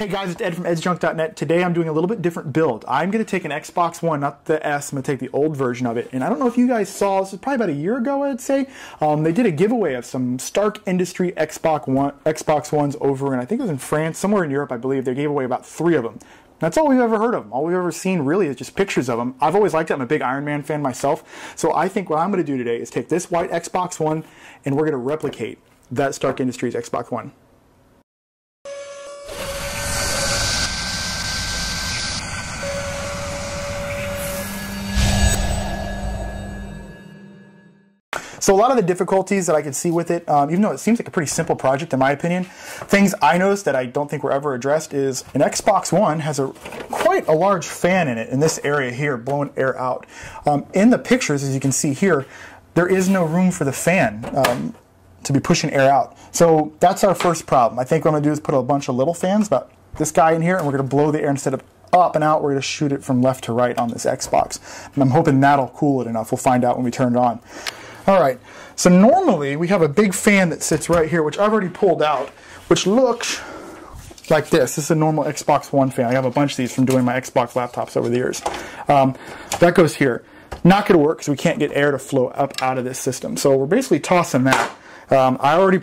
Hey guys, it's Ed from edsjunk.net. Today I'm doing a little bit different build. I'm going to take an Xbox One, not the S, I'm going to take the old version of it. And I don't know if you guys saw, this is probably about a year ago I'd say, they did a giveaway of some Stark Industry Xbox Ones over, and I think it was in France, somewhere in Europe I believe. They gave away about 3 of them. That's all we've ever heard of them. All we've ever seen really is just pictures of them. I've always liked it. I'm a big Iron Man fan myself. So I think what I'm going to do today is take this white Xbox One and we're going to replicate that Stark Industries Xbox One. So a lot of the difficulties that I could see with it, even though it seems like a pretty simple project in my opinion, things I noticed that I don't think were ever addressed is an Xbox One has quite a large fan in it in this area here, blowing air out. In the pictures, as you can see here, there is no room for the fan to be pushing air out. So that's our first problem. I think what I'm going to do is put a bunch of little fans, about this guy in here, and we're going to blow the air instead of up and out, we're going to shoot it from left to right on this Xbox. And I'm hoping that'll cool it enough. We'll find out when we turn it on. Alright, so normally we have a big fan that sits right here, which I've already pulled out, which looks like this. This is a normal Xbox One fan. I have a bunch of these from doing my Xbox laptops over the years. That goes here. Not going to work because we can't get air to flow up out of this system. So we're basically tossing that. I already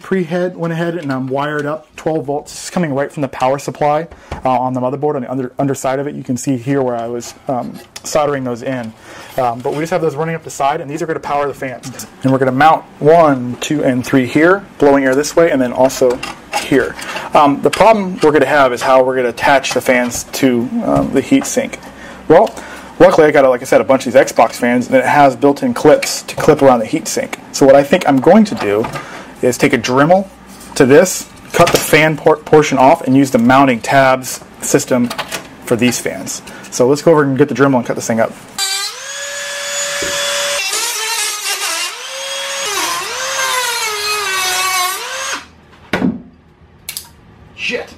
went ahead and I'm wired up 12 volts. This is coming right from the power supply on the motherboard. On the underside of it, you can see here where I was soldering those in. But we just have those running up the side, and these are going to power the fans. And we're going to mount 1, 2, and 3 here, blowing air this way, and then also here. The problem we're going to have is how we're going to attach the fans to the heat sink. Well, luckily I got, like I said, a bunch of these Xbox fans, and it has built-in clips to clip around the heat sink. So what I think I'm going to do is take a Dremel to this, cut the fan portion off, and use the mounting tabs system for these fans. So let's go over and get the Dremel and cut this thing up. Shit.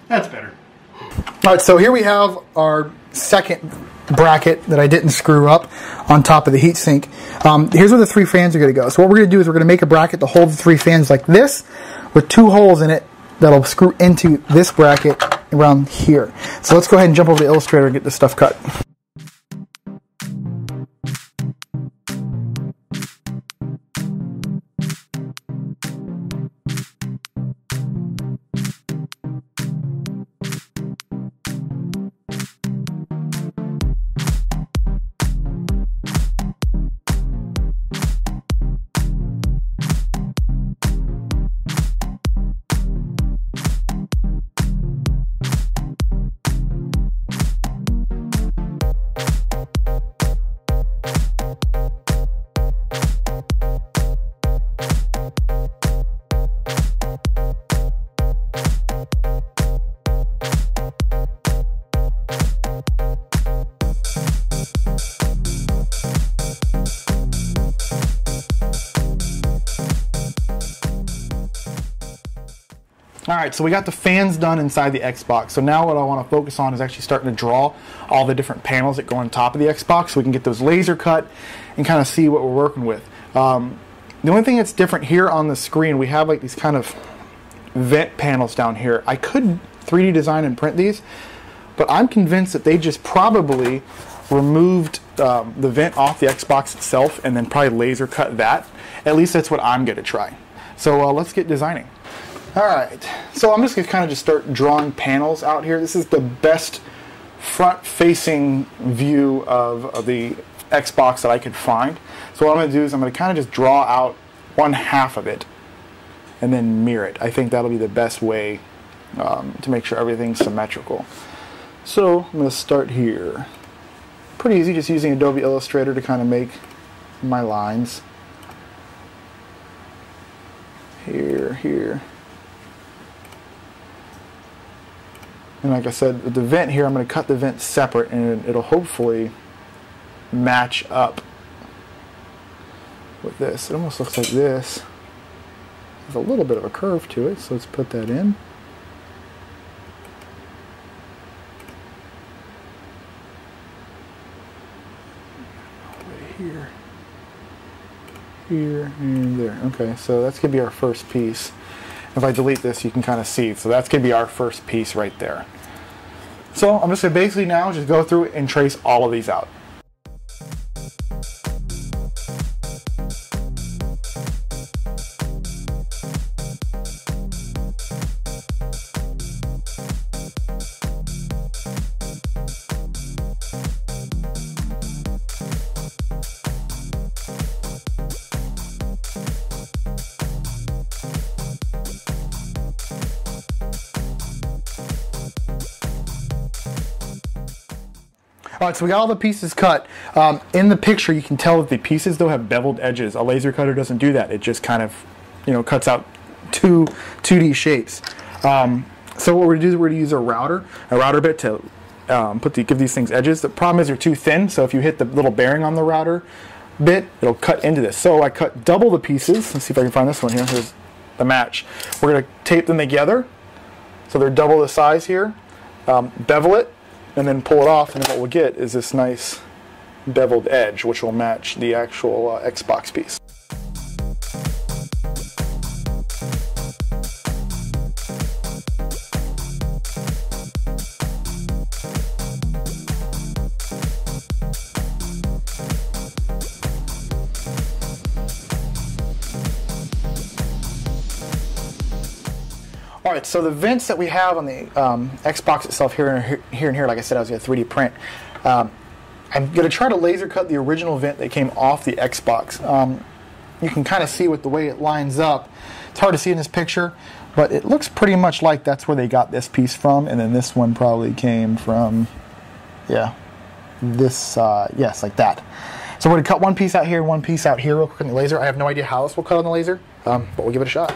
That's better. Alright, so here we have our second bracket that I didn't screw up on top of the heatsink. Here's where the 3 fans are going to go. So what we're going to do is we're going to make a bracket to hold the 3 fans like this with 2 holes in it that'll screw into this bracket around here. So let's go ahead and jump over to Illustrator and get this stuff cut. Alright, so we got the fans done inside the Xbox. So now what I want to focus on is actually starting to draw all the different panels that go on top of the Xbox so we can get those laser cut and kind of see what we're working with. The only thing that's different here on the screen, we have like these kind of vent panels down here. I could 3D design and print these, but I'm convinced that they just probably removed the vent off the Xbox itself and then probably laser cut that. At least that's what I'm going to try. So let's get designing. Alright, so I'm just going to kind of just start drawing panels out here. This is the best front-facing view of the Xbox that I could find. So what I'm going to do is I'm going to kind of just draw out 1/2 of it and then mirror it. I think that'll be the best way to make sure everything's symmetrical. So I'm going to start here. Pretty easy, just using Adobe Illustrator to kind of make my lines. Here. And like I said, with the vent here, I'm going to cut the vent separate and it'll hopefully match up with this. It almost looks like this. There's a little bit of a curve to it, so let's put that in. here, and there. Okay, so that's going to be our first piece. If I delete this, you can kind of see. So that's going to be our first piece right there. So I'm just going to basically now just go through and trace all of these out. Alright, so we got all the pieces cut. In the picture, you can tell that the pieces, though, have beveled edges. A laser cutter doesn't do that. It just kind of, cuts out 2D shapes. So what we're going to do is we're going to use a router bit to give these things edges. The problem is they're too thin, so if you hit the little bearing on the router bit, it'll cut into this. So I cut double the pieces. Let's see if I can find this one here. Here's the match. We're going to tape them together, so they're double the size here. Bevel it, and then pull it off, and then what we'll get is this nice beveled edge, which will match the actual Xbox piece. Alright, so the vents that we have on the Xbox itself here and here, like I said, I was going to 3D print. I'm going to try to laser cut the original vent that came off the Xbox. You can kind of see with the way it lines up. It's hard to see in this picture, but it looks pretty much like that's where they got this piece from, and then this one probably came from, yeah, this, yes, like that. So we're going to cut one piece out here, one piece out here real quick on the laser. I have no idea how this will cut on the laser, but we'll give it a shot.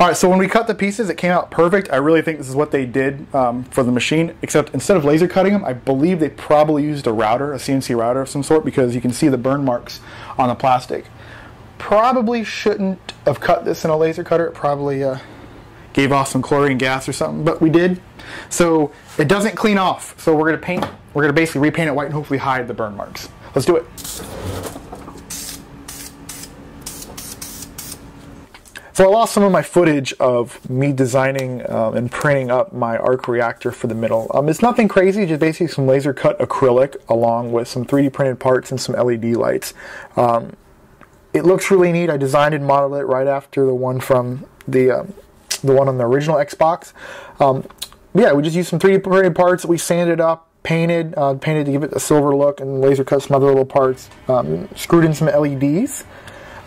Alright, so when we cut the pieces, it came out perfect. I really think this is what they did for the machine, except instead of laser cutting them, I believe they probably used a router, a CNC router of some sort, because you can see the burn marks on the plastic. Probably shouldn't have cut this in a laser cutter. It probably gave off some chlorine gas or something, but we did. So it doesn't clean off. So we're going to basically repaint it white and hopefully hide the burn marks. Let's do it. So I lost some of my footage of me designing and printing up my arc reactor for the middle. It's nothing crazy, just basically some laser cut acrylic along with some 3D printed parts and some LED lights. It looks really neat. I designed and modeled it right after the one from the one on the original Xbox. Yeah, we just used some 3D printed parts that we sanded up, painted to give it a silver look, and laser cut some other little parts. Screwed in some LEDs.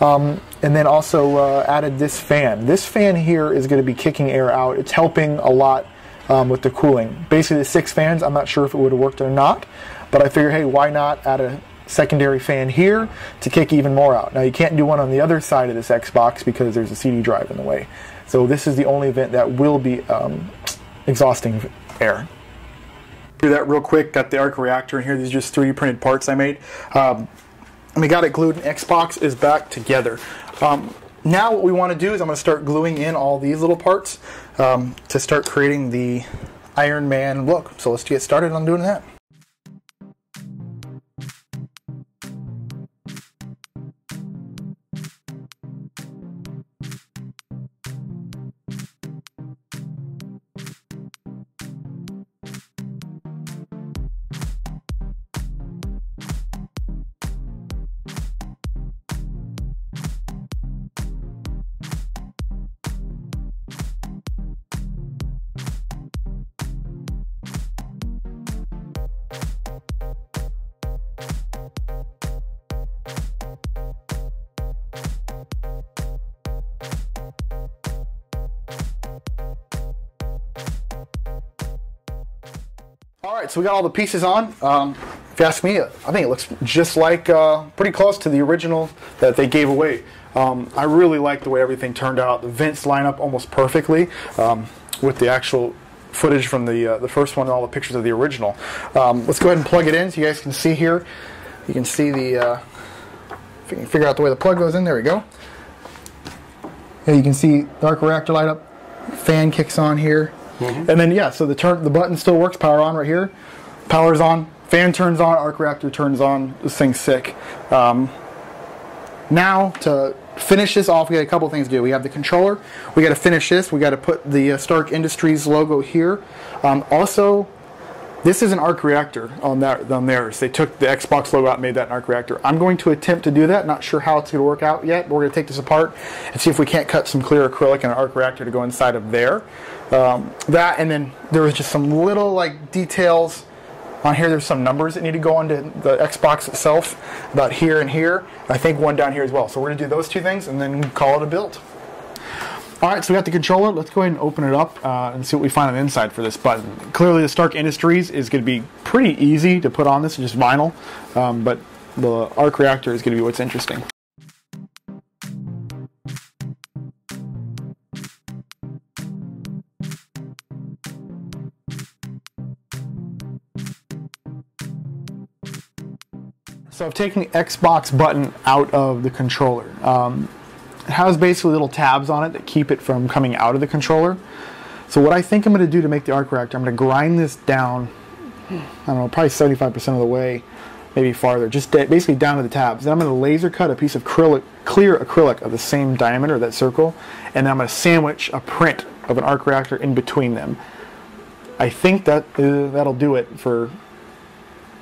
And then also added this fan. This fan here is going to be kicking air out. It's helping a lot with the cooling. Basically the 6 fans, I'm not sure if it would have worked or not, but I figured, hey, why not add a secondary fan here to kick even more out. Now you can't do one on the other side of this Xbox because there's a CD drive in the way. So this is the only vent that will be exhausting air. Do that real quick. Got the arc reactor in here. These are just 3D printed parts I made. And we got it glued, and Xbox is back together. Now what we want to do is I'm going to start gluing in all these little parts to start creating the Iron Man look. So let's get started on doing that. Alright, so we got all the pieces on. If you ask me, I think it looks just like, pretty close to the original that they gave away. I really like the way everything turned out. The vents line up almost perfectly with the actual footage from the first one and all the pictures of the original. Let's go ahead and plug it in so you guys can see here. You can see the, if you can figure out the way the plug goes in, there we go. Here you can see the arc reactor light up, fan kicks on here. And then yeah, so the button still works. Power on right here. Power's on. Fan turns on. Arc reactor turns on. This thing's sick. Now to finish this off, we got a couple things to do. We have the controller. We got to finish this. We got to put the Stark Industries logo here. Also, this is an arc reactor on theirs. They took the Xbox logo out and made that an arc reactor. I'm going to attempt to do that. Not sure how it's going to work out yet, but we're going to take this apart and see if we can't cut some clear acrylic and an arc reactor to go inside of there. That, and then there was just some little like details on here. There's some numbers that need to go onto the Xbox itself, about here and here. I think one down here as well. So we're going to do those two things and then call it a build. Alright, so we got the controller. Let's go ahead and open it up and see what we find on the inside for this button. Clearly the Stark Industries is going to be pretty easy to put on this, just vinyl, but the arc reactor is going to be what's interesting. So I've taken the Xbox button out of the controller. It has basically little tabs on it that keep it from coming out of the controller. So what I think I'm going to do to make the arc reactor, I'm going to grind this down, I don't know, probably 75% of the way, maybe farther, just basically down to the tabs. Then I'm going to laser cut a piece of clear acrylic of the same diameter, that circle, and then I'm going to sandwich a print of an arc reactor in between them. I think that'll do it for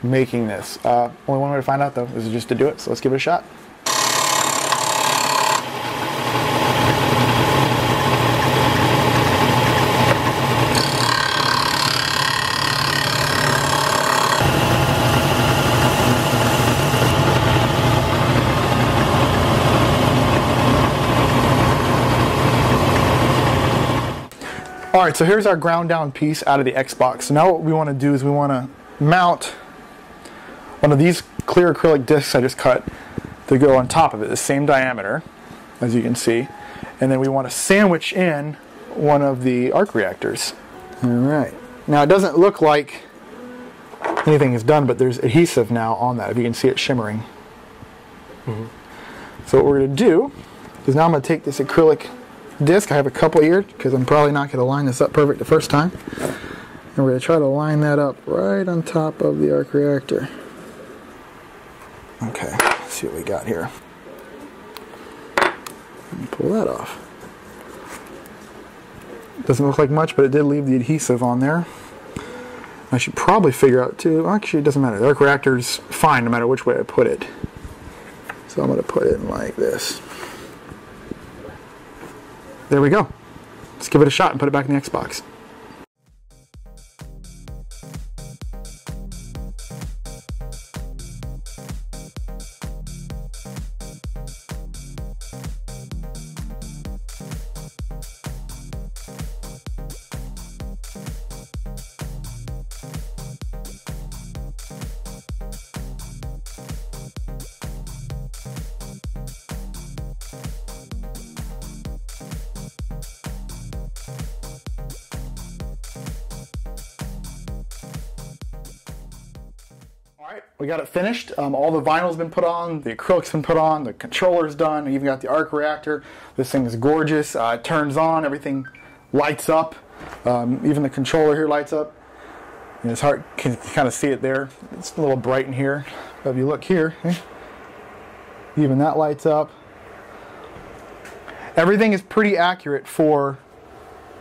making this. Only one way to find out though is just to do it, so let's give it a shot. Alright, so here's our ground down piece out of the Xbox. So now what we want to do is we want to mount one of these clear acrylic discs I just cut to go on top of it, the same diameter, as you can see. And then we want to sandwich in one of the arc reactors. Alright. Now it doesn't look like anything is done, but there's adhesive now on that, if you can see it shimmering. So what we're going to do is now I'm going to take this acrylic disc. I have a couple here because I'm probably not going to line this up perfect the first time. And we're going to try to line that up right on top of the arc reactor. Okay, let's see what we got here. Pull that off. Doesn't look like much, but it did leave the adhesive on there. I should probably figure out too, actually it doesn't matter. The arc reactor's fine no matter which way I put it. So I'm going to put it in like this. There we go. Let's give it a shot and put it back in the Xbox. Alright, we got it finished. All the vinyl's been put on, the acrylic's been put on, the controller's done, we even got the arc reactor. This thing is gorgeous. It turns on, everything lights up. Even the controller here lights up. And it's hard, you can kind of see it there. It's a little bright in here. But if you look here, even that lights up. Everything is pretty accurate for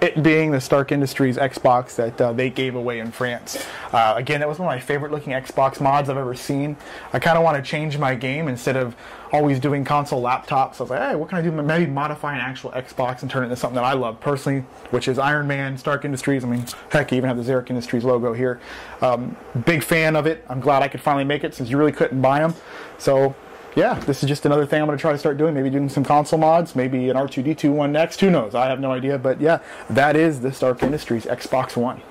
it being the Stark Industries Xbox that they gave away in France. Again, that was one of my favorite looking Xbox mods I've ever seen. I kind of want to change my game instead of always doing console laptops. So I was like, hey, what can I do? Maybe modify an actual Xbox and turn it into something that I love personally, which is Iron Man, Stark Industries. I mean, heck, you even have the Xeric Industries logo here. Big fan of it. I'm glad I could finally make it since you really couldn't buy them. So yeah, this is just another thing I'm going to try to start doing. Maybe doing some console mods, maybe an R2-D2 one next. Who knows? I have no idea. But yeah, that is the Stark Industries Xbox One.